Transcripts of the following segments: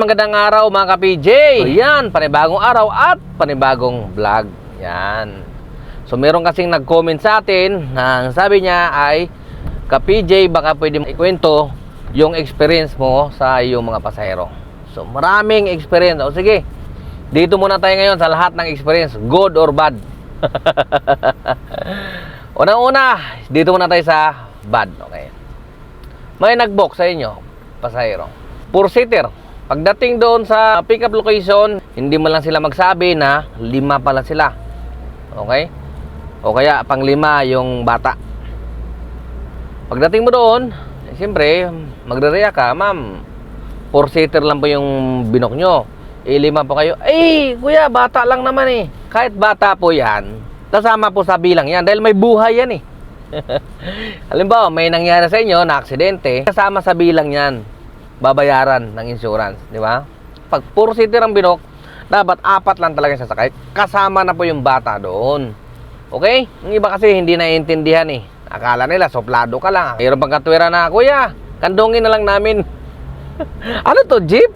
Magandang araw mga ka-PJ. So yan, panibagong araw at panibagong vlog. Yan. So meron kasing nag-comment sa atin na sabi niya ay, ka-PJ, baka pwede ikwento yung experience mo sa iyong mga pasahero. So maraming experience. O sige, dito muna tayo ngayon sa lahat ng experience, good or bad. Unang-una, dito muna tayo sa bad. Okay. May nag-book sa inyo, pasahero, 4-seater. Pagdating doon sa pick-up location, hindi mo lang sila magsabi na 5 pala sila. Okay? O kaya pang 5 yung bata. Pagdating mo doon, siyempre, magre-react ka, ma'am, 4-seater lang po yung binok nyo. 5 po kayo. Eh, kuya, bata lang naman eh. Kahit bata po yan, kasama po sa bilang yan. Dahil may buhay yan eh. Halimbawa, may nangyari sa inyo na aksidente, kasama sa bilang yan. Babayaran ng insurance, di ba? Pag 4-seater ang binok, dapat 4 lang talaga yung sasakay. Kasama na po yung bata doon. Okay? Yung iba kasi hindi naiintindihan eh. Akala nila, soplado ka lang. Mayroon pang katwira na, kuya, kandungin na lang namin. Ano to, jeep?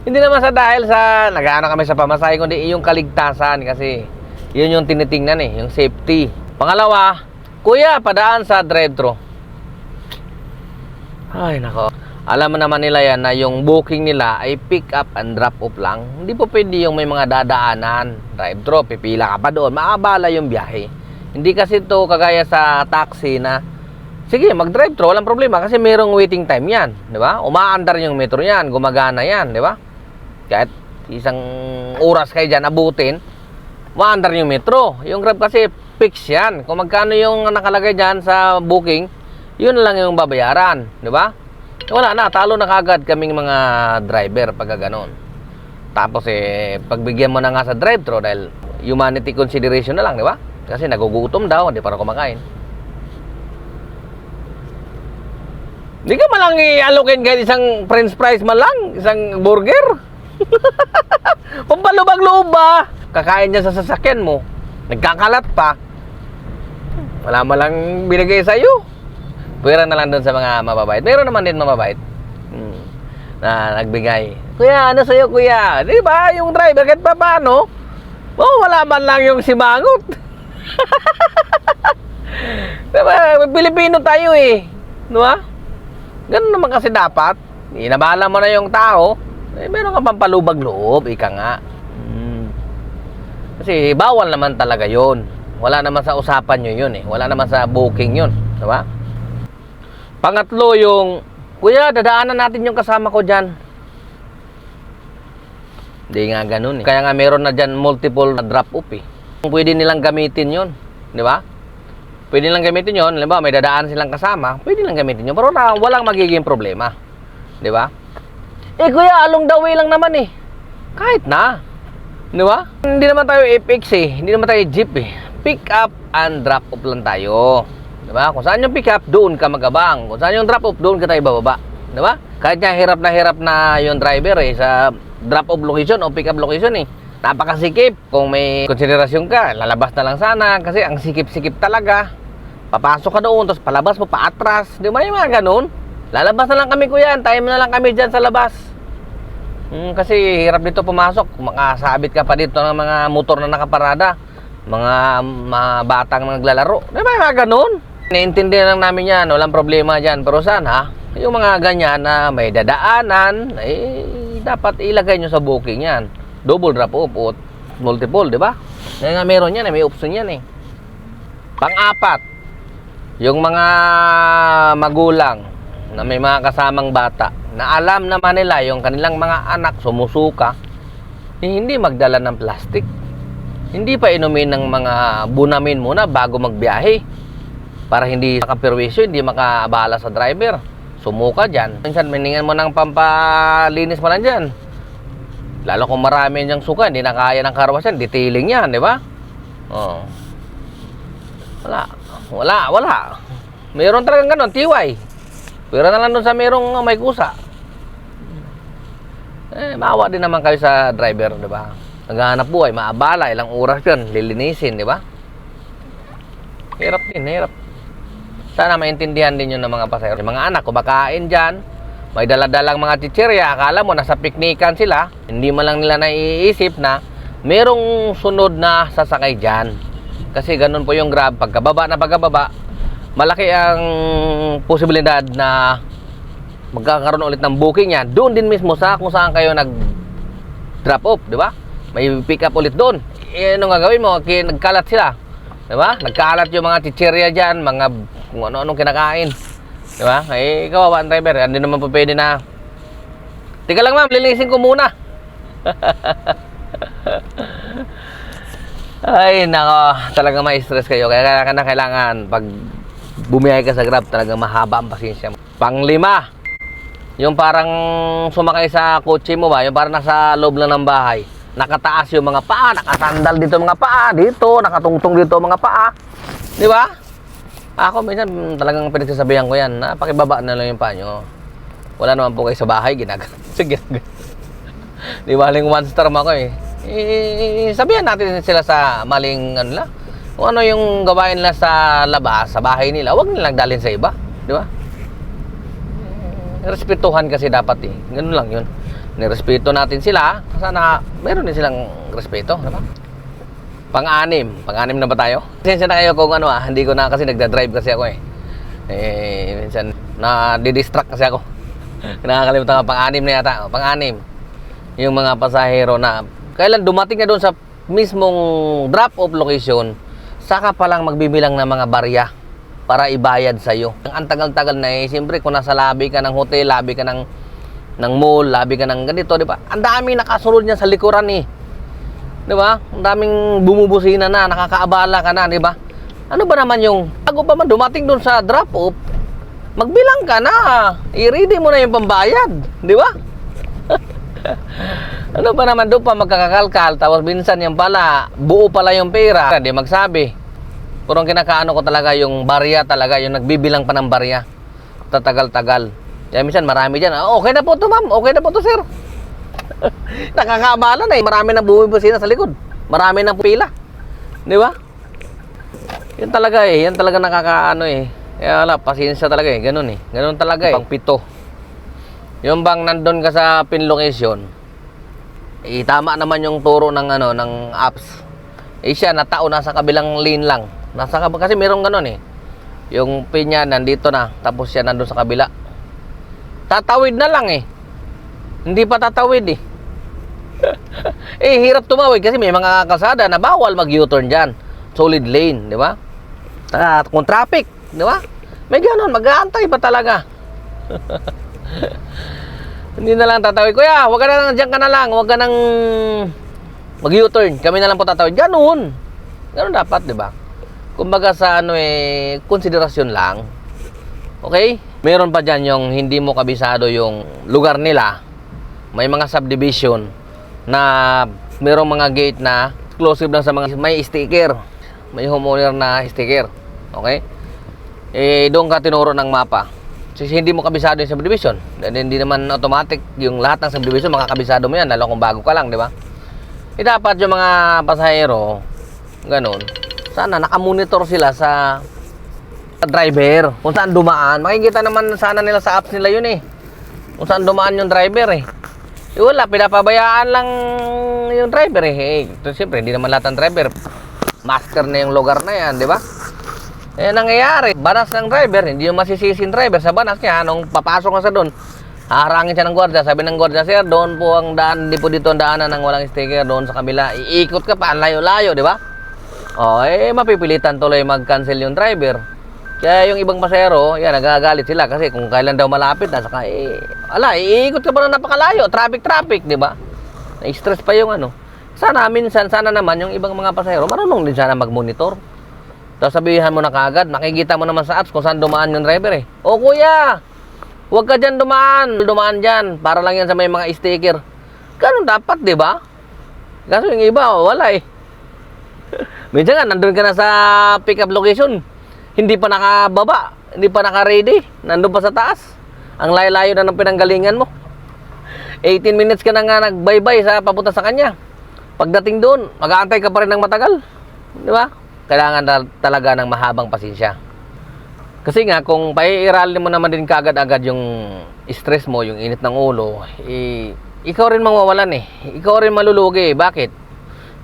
Hindi naman sa dahil sa nag-aano kami sa pamasahe, kundi yung kaligtasan. Kasi yun yung tinitingnan eh, yung safety. Pangalawa, kuya, padaan sa drive-thru. Ay, nako. Alam mo naman nila yan na yung booking nila ay pick up and drop off lang. Hindi po pwede yung may mga dadaanan, drive-thru, pipila ka pa doon, maabala yung biyahe. Hindi kasi to kagaya sa taxi na, sige, mag-drive-thru, walang problema kasi mayroong waiting time yan, di ba? Umaandar yung metro yan, gumagana yan, di ba? Kahit isang oras kayo dyan abutin, umaandar yung metro. Yung Grab kasi fix yan. Kung magkano yung nakalagay dyan sa booking, yun lang yung babayaran, di ba? Wala na, talo na kagad kaming mga driver pagka ganon. Tapos pagbigyan mo na nga sa drive-thru dahil humanity consideration na lang, di ba? Kasi nagugutom daw, hindi para kumakain. Hindi ka malang i-allokin kahit isang french fries malang, isang burger. Pampalubag-loob ba? Kakain niya sa sasakyan mo, nagkakalat pa. Wala malang binigay sa'yo. Pwera na lang doon sa mga mababait. Meron naman din mababait na nagbigay. Kuya, ano sa'yo kuya? Di ba yung driver kahit pa paano? Oh, wala man lang yung simangot. Diba? Pilipino tayo eh. Diba? Ganun naman kasi dapat. Inabala mo na yung tao. Meron ka pang palubag-loob. Ika nga. Kasi bawal naman talaga yun. Wala naman sa usapan nyo yun eh. Wala naman sa booking yun. Diba? Pangatlo yung, kuya, dadaanan natin yung kasama ko dyan. Hindi nga ganun eh. Kaya nga meron na dyan multiple drop-off eh. Pwede nilang gamitin yun. Di ba? Pwede nilang gamitin yun. Halimbawa, may dadaan silang kasama. Pwede nilang gamitin yun. Pero walang magiging problema. Di ba? Eh, kuya, along the way lang naman eh. Kahit na. Di ba? Hindi naman tayo FX eh. Hindi naman tayo jeep eh. Pick up and drop off lang tayo. Diba? Kung saan yung pick up, doon ka magabang. Kung saan yung drop off, doon ka tayo bababa. Diba? Kahit nga hirap na yung driver eh, sa drop off location o pick up location eh. Napakasikip. Kung may konsiderasyon ka, lalabas na lang sana. Kasi ang sikip-sikip talaga. Papasok ka doon, tapos palabas mo, paatras. Di ba yung mga ganun? Lalabas na lang kami kuya, time na lang kami dyan sa labas. Kasi hirap dito pumasok. Makasabit ka pa dito ng mga motor na nakaparada. Mga batang naglalaro. Di ba yung mga ganun? Naiintindihan lang namin yan, walang problema dyan. Pero sana, yung mga ganyan na may dadaanan, dapat ilagay nyo sa booking yan. Double drop off o multiple, di ba? Kaya nga meron yan, may option yan eh. Pang-apat, yung mga magulang na may mga kasamang bata, na alam naman nila yung kanilang mga anak sumusuka, hindi magdala ng plastic. Hindi pa inumin ng mga bunamin muna bago magbiyahe. Para hindi makapirwisyo, hindi makaabala sa driver. Sumuka dyan. Minsan, miningan mo ng pampalinis mo lang dyan. Lalo kung marami niyang suka, hindi na kaya ng karwasan, detailing yan, di ba? Oh. Wala. Mayroon talagang ganun, tiway. Pero na lang doon sa mayroong may kusa. Maawa din naman kayo sa driver, di ba? Naghahanap buhay, maabala, ilang oras yun, lilinisin, di ba? Hirap din, hirap. Sana maintindihan din yun ng mga pasahero. Yung mga anak, kumakain dyan, May daladalang mga chichirya, akala mo nasa piknikan sila, hindi man lang nila naiisip na merong sunod na sasakay dyan. Kasi ganun po yung Grab, pagkababa, malaki ang posibilidad na magkakaroon ulit ng booking yan. Doon din mismo sa kung saan kayo nag-drop off, di ba? May pick up ulit doon. Ano nga gawin mo? Nagkalat sila, di ba? Nagkalat yung mga chichirya dyan, mga kung ano-anong kinakain, di ba? Eh, kawawa ang driver. Hindi naman po pwede na, tika lang ma'am, linisin ko muna. Ay, nako, talagang ma-stress kayo. Kaya kailangan, pag bumiyahe ka sa Grab, talagang mahaba ang pasensya mo. Panglima, yung parang sumakay sa kotse mo ba, yung parang nasa loob lang ng bahay, nakataas yung mga paa, nakasandal dito mga paa, dito, nakatungtong dito mga paa, di ba? Ako minsan talagang pinagsasabihan ko yan, na pakibaba na lang yung paa nyo. Wala naman po kayo sa bahay, sige. Di ba, maling one star mo ako eh. Sabihan natin sila sa maling ano lang, kung ano yung gawain nila sa labas, sa bahay nila, huwag nilang dalhin sa iba, di ba? Respetuhan kasi dapat eh. Ganun lang yun. Nirespeto natin sila. Sana meron din silang respeto, diba? Pang-anim na ba tayo? Pasensya na kayo kung ano hindi ko na kasi nagda-drive kasi ako eh. Minsan na-distract kasi ako. Nakakalimutan ka, pang-anim na yata. Pang-anim. Yung mga pasahero na kailan dumating na doon sa mismong drop-off location, saka palang magbibilang ng mga barya para ibayad sa'yo. Ang tagal-tagal na eh. Siyempre, kung nasa lobby ka ng hotel, lobby ka ng mall, lobby ka ng ganito, di ba? Ang daming nakasunod niya sa likuran eh. Di ba? Ang daming bumubusina na, nakakaabala ka na, di ba? Ano ba naman yung, bago pa man dumating doon sa drop-off, magbilang ka na. I-ready mo na yung pambayad. Di ba? Ano ba naman doon pa magkakakalkal, tapos minsan yung pala, buo pala yung pera. Hindi magsabi. Pero ang kinakaano ko talaga yung barya talaga, yung nagbibilang pa ng barya. Tatagal-tagal. Kaya minsan marami dyan, okay na po to ma'am, okay na po to sir. Nakakaabala na eh, marami nang bumibusina sa likod. Marami nang pila. Di ba? Yan talaga eh, yan talaga nakakaano eh. Kaya wala, pasensya talaga eh, ganun eh. Ganun talaga eh. Pang-pito. Yung bang nandun ka sa pin location, tama naman yung turo ng ano, ng apps. Siya natao nasa kabilang lane lang. Kasi mayroong ganun eh. Yung pin niya nandito na, tapos siya nandun sa kabila. Tatawid na lang eh. Hindi pa tatawid eh. Hirap tumawid kasi may mga kalsada na bawal mag-U-turn dyan. Solid lane, di ba? Kung traffic, di ba? May ganun, mag-aantay pa talaga. Hindi na lang tatawid. Kuya, huwag ka na lang, dyan ka na lang. Huwag ka nang mag-U-turn. Kami na lang po tatawid. Ganun. Ganun dapat, di ba? Kumbaga sa ano eh, konsiderasyon lang. Okay? Meron pa dyan yung hindi mo kabisado yung lugar nila. May mga subdivision na merong mga gate na exclusive lang sa mga may sticker. May homeowner na sticker. Okay? Doon ka tinuro ng mapa. Kasi hindi mo kabisado yung subdivision. Hindi naman automatic yung lahat ng subdivision makakabisado mo yan, lalo kung bago ka lang, di ba? Dapat yung mga pasahero, ganun, sana nakamonitor sila sa driver, kung saan dumaan. Makikita naman sana nila sa apps nila yun eh, kung saan dumaan yung driver eh. Wala, pinapabayaan lang yung driver eh. Siyempre, hindi naman lahat ng driver master na yung lugar na yan, di ba? Nangyayari, banas ng driver, hindi yung masisisin driver sa banas niya. Nung papasok ka sa doon, haharangin siya ng gwardiya. Sabi ng gwardiya, sir, doon po ang daan, hindi po dito ang daanan ng walang sticker, doon sa kabila. Iikot ka pa, ang layo-layo, di ba? Mapipilitan tuloy mag-cancel yung driver. Kaya yung ibang pasahero, nagagalit sila kasi kung kailan daw malapit, saka iikot ka pa na napakalayo, traffic, di ba? Na-stress pa yung ano. Sana naman yung ibang mga pasahero, marunong din sana mag-monitor. Tapos sabihan mo na kaagad, makikita mo naman sa apps kung saan dumaan yung driver eh. O kuya, huwag ka dyan dumaan dyan, para lang yan sa may mga sticker. Ganun dapat, di ba? Kaso yung iba, wala eh. Minsan nga, nandun ka na sa pick-up location, hindi pa nakababa, hindi pa naka-ready, nandun pa sa taas. Ang layo-layo na ng pinanggalingan mo. 18 minutes ka na nga nagbaybay sa papunta sa kanya. Pagdating doon, mag-aantay ka pa rin ng matagal. Di ba? Kailangan talaga ng mahabang pasensya. Kasi nga, kung paiiralin mo naman din kaagad-agad yung stress mo, yung init ng ulo, ikaw rin mawawalan eh. Ikaw rin malulugi. Bakit?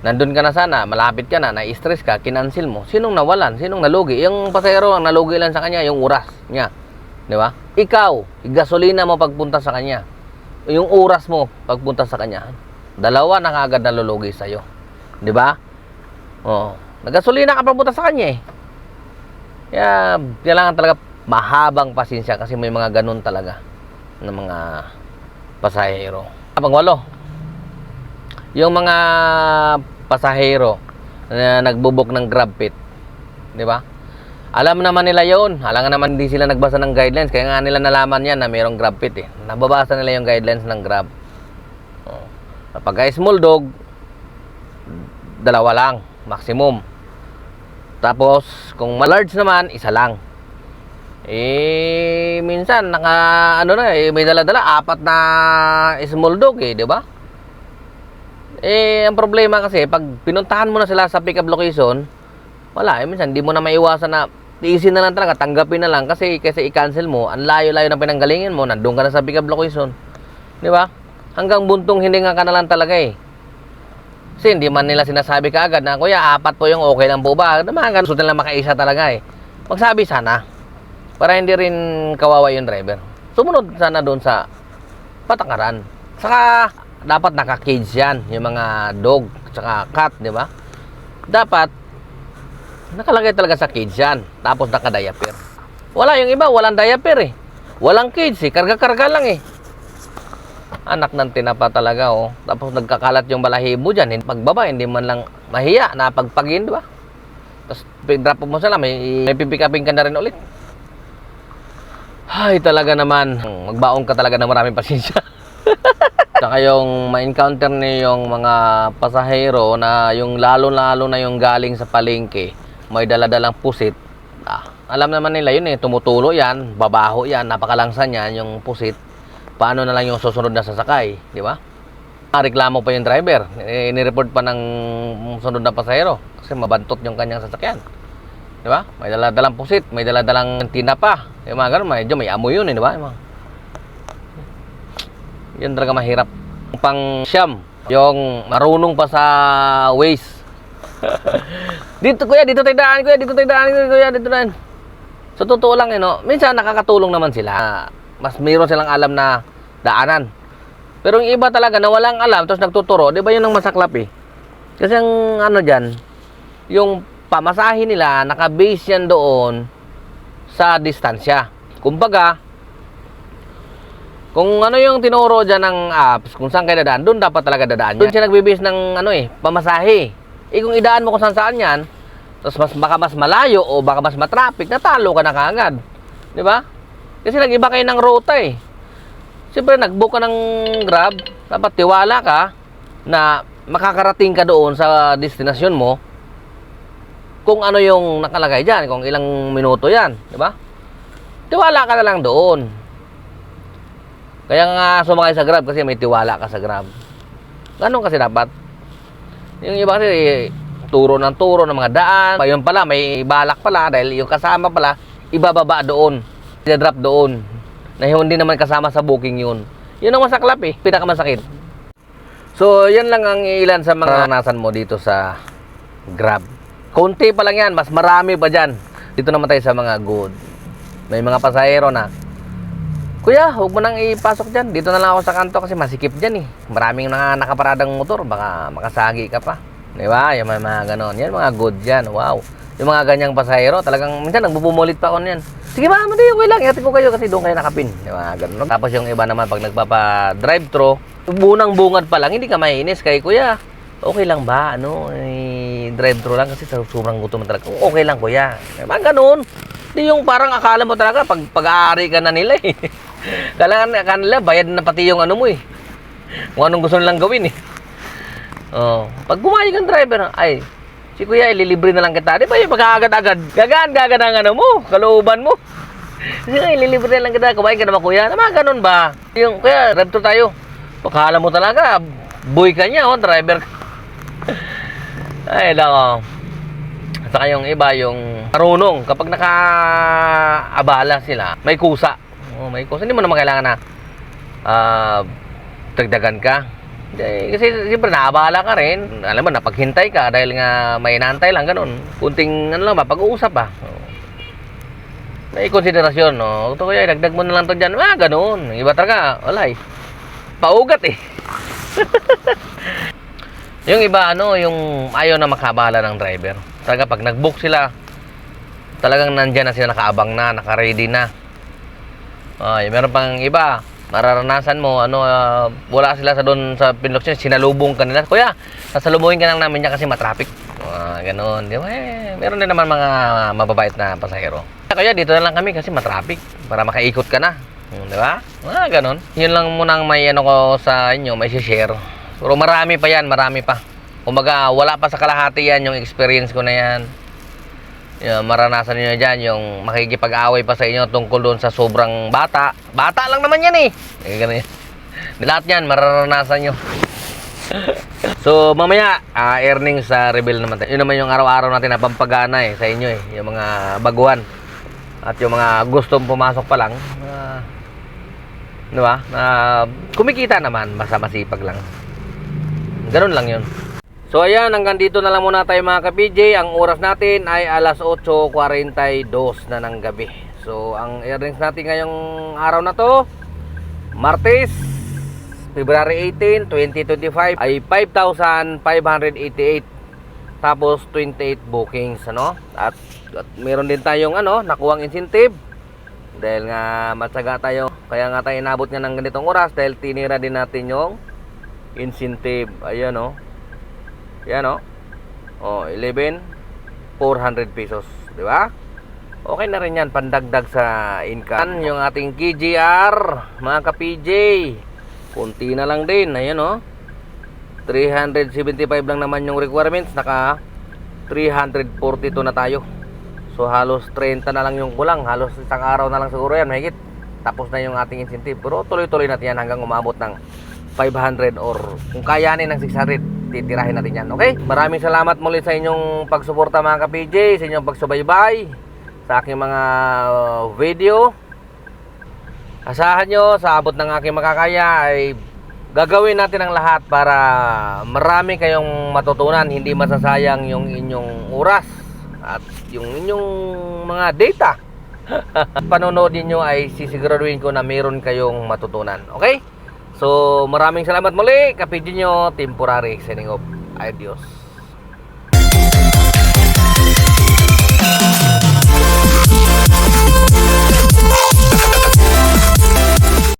Nandun ka na sana, malapit ka na, na-stress ka, kinancel mo. Sinong nawalan? Sinong nalugi? Yung pasahero, ang nalugi lang sa kanya, yung oras niya. Di ba? Ikaw, gasolina mo pagpunta sa kanya. Yung oras mo pagpunta sa kanya. Dalawa na kaagad nalulugi sa'yo. Di ba? Oo. Nagasolina ka pagpunta sa kanya eh. Kaya, kailangan talaga mahabang pasensya kasi may mga ganun talaga ng mga pasahero. Pangwalo, yung mga pasahero na nagbubok ng grab pit, di ba? Alam naman nila yon. Alam naman hindi sila nagbasa ng guidelines. Kaya nga nila nalaman yan na mayroong grab pit eh. Nababasa nila yung guidelines ng grab. Kapag small dog, 2 lang, maximum. Tapos, kung large naman, 1 lang. Minsan, may dala-dala, 4 na small dog eh, di ba? Ang problema kasi, pag pinuntahan mo na sila sa pick-up location, wala, minsan, di mo na maiwasan na, tiisin na lang talaga, tanggapin na lang, kasi i-cancel mo, ang layo-layo na pinanggalingin mo, nandun ka na sa pick-up location. Di ba? Hanggang buntong hininga ka na lang talaga eh. Kasi hindi man nila sinasabi kaagad na, kuya, 4 po yung okay lang po ba? Mga gusto nila makaisa talaga eh. Magsabi sana. Para hindi rin kawawa yung driver. Sumunod sana doon sa patakaran. Saka, dapat naka-cage yan. Yung mga dog, saka cat, di ba? Dapat, nakalagay talaga sa cage yan. Tapos naka-diaper. Wala, yung iba, walang diaper eh. Walang cage eh. Karga-karga lang eh. Anak ng tinapa talaga oh. Tapos nagkakalat yung balahibo dyan. Pagbaba, hindi man lang mahiya na pagpagin, di ba? Tapos drop mo sila, may pipikapin ka na rin ulit. Ay, talaga naman. Magbaon ka talaga ng maraming pasensya. Saka yung ma-encounter niyo yung mga pasahero na yung lalo-lalo na yung galing sa palengke, may dala-dalang pusit. Alam naman nila yun eh, tumutulo yan, babaho yan, napakalangsan yan yung pusit. Paano na lang yung susunod na sasakay, di ba? Reklamo pa yung driver, nireport pa ng sunod na pasahero kasi mabantot yung kanyang sasakyan. Di ba? May dala-dalang pusit, may dala-dalang tinapa. Yung mga ganun, medyo may amoy yun, di ba? Yan talaga mahirap. Pang siyam, yung marunong pa sa Waze. Dito kuya, dito tayo daan, kuya, dito tayo daan, kuya, dito daan. So totoo lang, no? Minsan nakakatulong naman sila. Mas mayroon silang alam na daanan. Pero yung iba talaga na walang alam, tapos nagtuturo, di ba yun ang masaklap eh? Kasi ang ano dyan, yung pamasahe nila, naka-base yan doon sa distansya. Kumbaga, kung ano yung tinuro dyan ng apps, kung saan kayo dadaan, doon dapat talaga dadaan yan. Doon siya nagbe-base ng pamasahe. Kung idaan mo kung saan yan, tapos baka mas malayo o baka mas matraffic, natalo ka na kaagad. Di ba? Kasi nag-iba kayo ng ruta eh. Siyempre, nag-book ka ng Grab, dapat tiwala ka na makakarating ka doon sa destinasyon mo kung ano yung nakalagay dyan, kung ilang minuto yan, di ba? Tiwala ka na lang doon. Kaya nga sumakay sa Grab kasi may tiwala ka sa Grab. Ganun kasi dapat. Yung iba kasi turo ng mga daan. Yun pala, may balak pala dahil yung kasama pala, ibababa doon. I-drop doon. Na hindi naman kasama sa booking yun. Yun ang masaklap eh. Pinakamasakit. So, yan lang ang ilan sa mga nasan mo dito sa Grab. Konti pa lang yan, mas marami pa dyan. Dito naman tayo sa mga good. May mga pasahero na, kuya, huwag mo nang ipasok dyan. Dito na lang ako sa kanto kasi masikip dyan eh. Maraming nakaparadang motor, baka makasagi ka pa. Di ba? Yung mga ganon. Yan, mga good dyan. Wow. Yung mga ganyang pasahero, talagang minsan nagbubumulit pa ako niyan. Sige ba, hindi, okay lang. Ihatid ko kayo kasi doon kayo nakapin. Di ba? Ganon. Tapos yung iba naman, pag nagpapa-drive-thru, bunang bungad pa lang, hindi ka mainis kay kuya. Okay lang ba? Drive-thru lang kasi sobrang gutom talaga. Okay lang kuya. Diba? Ganun. Di yung parang akala mo talaga pag-aari ka na nila eh. Akala nila bayad na pati yung ano mo eh. Kung anong gusto nilang gawin eh. Oh, pag gumayag ang driver, ay, si kuya ililibre na lang kita. Di ba yung pagkagad-agad? Gagad ang ano mo, kalooban mo. Sige, ililibre na lang kita. Kumain ka naman kuya. Naman ganun ba? Yung kuya, drive-thru tayo. Pakala mo talaga, boy ka niya, driver. Ay, nako. Saka yung iba, yung marunong. Kapag nakaabala sila, may kusa. May kusa. Hindi mo naman kailangan na dagdagan ka. Kasi siyempre naabala ka rin. Alam mo, napaghintay ka dahil nga may inaantay lang, ganun. Kunting, ano lang ba, pag-uusap ba. May konsiderasyon, no? Ito kaya, dagdag mo na lang to dyan. Ganun. Iba talaga, walay. Paugat eh. Yung iba, yung ayaw na makabala ng driver. Talaga, pag nag-book sila, talagang nandyan na sila, nakaabang na, naka-ready na. Meron pang iba, mararanasan mo, wala sila sa doon sa pinloksyon, sinalubong ka nila. Kuya, sasalubungin ka lang namin niya kasi matraffic. Ganun. Di ba? Meron din naman mga mababait na pasahero. Kaya dito na lang kami kasi matraffic para makaikot ka na. Di ba? Ganun. Yun lang munang may ko sa inyo, may share. Pero marami pa yan, marami pa. Kumbaga, wala pa sa kalahati yan yung experience ko na yan. Yung maranasan niyo dyan, yung makikipag-away pa sa inyo tungkol doon sa sobrang bata. Bata lang naman yan eh. Ganun yan. Lahat yan, mararanasan nyo. So, mamaya, earnings sa reveal naman tayo. Yun naman yung araw-araw natin na pampagana sa inyo yung mga baguhan. At yung mga gustong pumasok pa lang. Diba? Kumikita naman, basta masipag lang. Ganun lang yun. So ayan, hanggang dito na lang muna tayo mga ka-PJ. Ang oras natin ay alas 8:42 na ng gabi. So ang earnings natin ngayong araw na to, Martes, February 18, 2025 ay 5,588. Tapos 28 bookings, At meron din tayong nakuhang incentive. Dahil nga matyaga tayo, kaya nga tayo inabot nga ng ganitong oras dahil tinira din natin yung incentive. Ayan Yan 11,400 pesos, di ba? Okay na rin yan, pandagdag sa income. Yung ating KGR, mga ka-PJ, kunti na lang din. Ayan 375 lang naman yung requirements, naka 342 na tayo. So halos 30 na lang yung kulang, halos isang araw na lang siguro yan, mahigit. Tapos na yung ating incentive. Pero tuloy-tuloy natin yan hanggang umabot ng 500 or kung kayanin ng 600, titirahin natin yan, okay? Maraming salamat muli sa inyong pagsuporta mga ka-PJ, sa inyong pagsubaybay sa aking mga video. Asahan nyo, sa abot ng aking makakaya ay gagawin natin ang lahat para marami kayong matutunan, hindi masasayang yung inyong oras at yung inyong mga data. Panonood niyo ay sisiguraduhin ko na meron kayong matutunan, okay? So, maraming salamat muli, ka-PJ nyo, temporary signing off. Adios.